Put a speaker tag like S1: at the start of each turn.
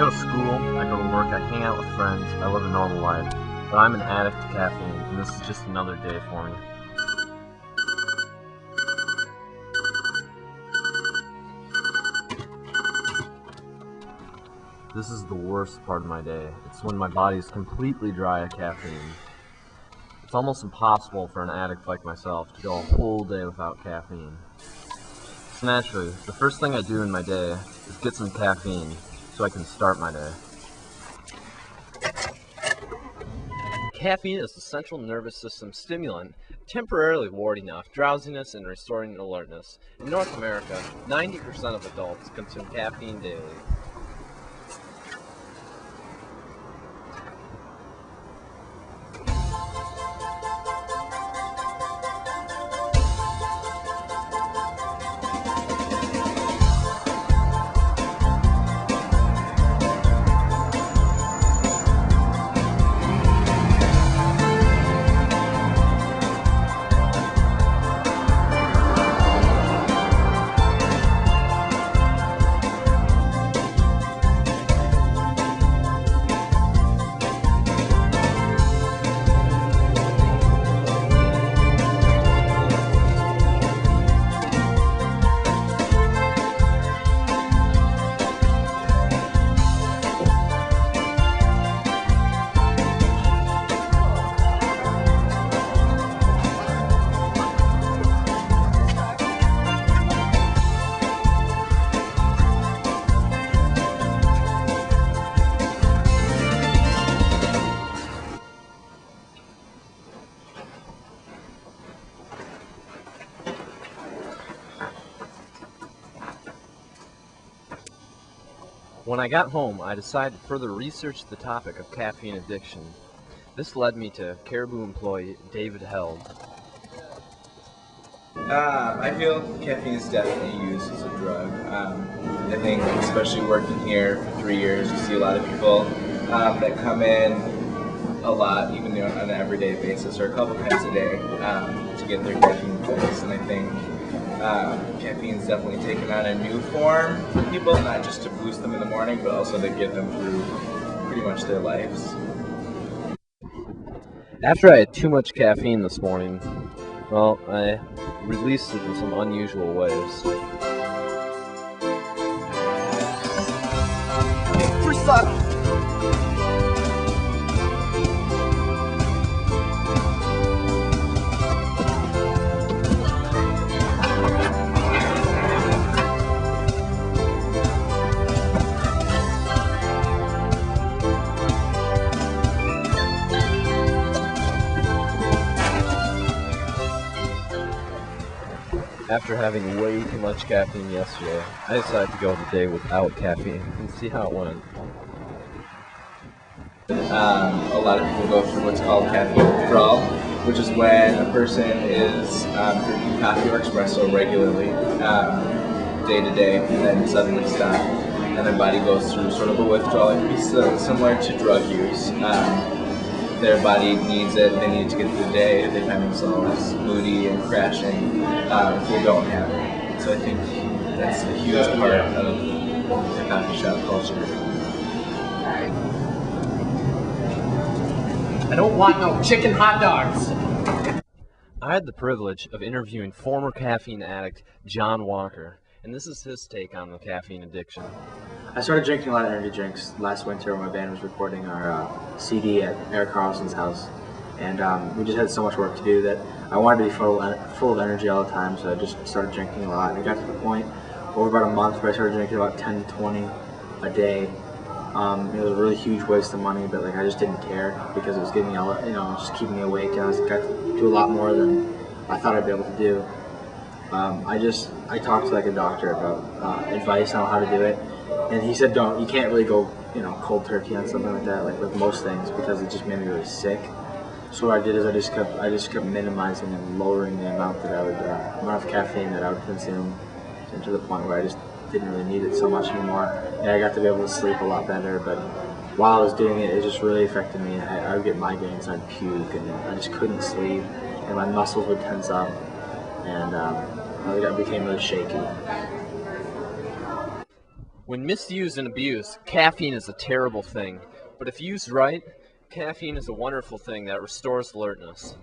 S1: go to school, I go to work, I hang out with friends, I live a normal life. But I'm an addict to caffeine, and this is just another day for me. This is the worst part of my day. It's when my body is completely dry of caffeine. It's almost impossible for an addict like myself to go a whole day without caffeine. So naturally, the first thing I do in my day is get some caffeine so I can start my day. Caffeine is a central nervous system stimulant, temporarily warding off drowsiness and restoring alertness. In North America, 90% of adults consume caffeine daily. When I got home, I decided to further research the topic of caffeine addiction. This led me to Caribou employee David Held.
S2: I feel caffeine is definitely used as a drug. I think, especially working here for 3 years, you see a lot of people that come in a lot, even on an everyday basis or a couple times a day, to get their caffeine fix. And I think caffeine's definitely taken on a new form for people, not just to boost them in the morning, but also to get them through pretty much their lives.
S1: After I had too much caffeine this morning, well, I released it in some unusual ways.
S3: Freestyle!
S1: After having way too much caffeine yesterday, I decided to go the day without caffeine and see how it went.
S2: A lot of people go through what's called caffeine withdrawal, which is when a person is drinking coffee or espresso regularly, day to day, and then suddenly stop, and their body goes through sort of a withdrawal. It can be similar to drug use. Their body needs it, they need to get through the day, they find themselves moody and crashing if they don't have it. So I think that's a huge part of the coffee shop culture.
S3: I don't want no chicken hot dogs.
S1: I had the privilege of interviewing former caffeine addict John Walker, and this is his take on the caffeine addiction.
S4: I started drinking a lot of energy drinks last winter when my band was recording our CD at Eric Carlson's house, and we just had so much work to do that I wanted to be full of energy all the time, so I just started drinking a lot, and it got to the point over about a month where I started drinking about 10 to 20 a day. It was a really huge waste of money, but I just didn't care because it was getting me, just keeping me awake, and I got to do a lot more than I thought I'd be able to do. I talked to a doctor about advice on how to do it, and he said you can't really go cold turkey on something like that, with most things, because it just made me really sick. So what I did is I just kept minimizing and lowering the amount of caffeine that I would consume, and to the point where I just didn't really need it so much anymore. And I got to be able to sleep a lot better, but while I was doing it, it just really affected me. I would get migraines, I'd puke, and I just couldn't sleep, and my muscles would tense up, and I became really shaky.
S1: When misused and abused, caffeine is a terrible thing, but if used right, caffeine is a wonderful thing that restores alertness.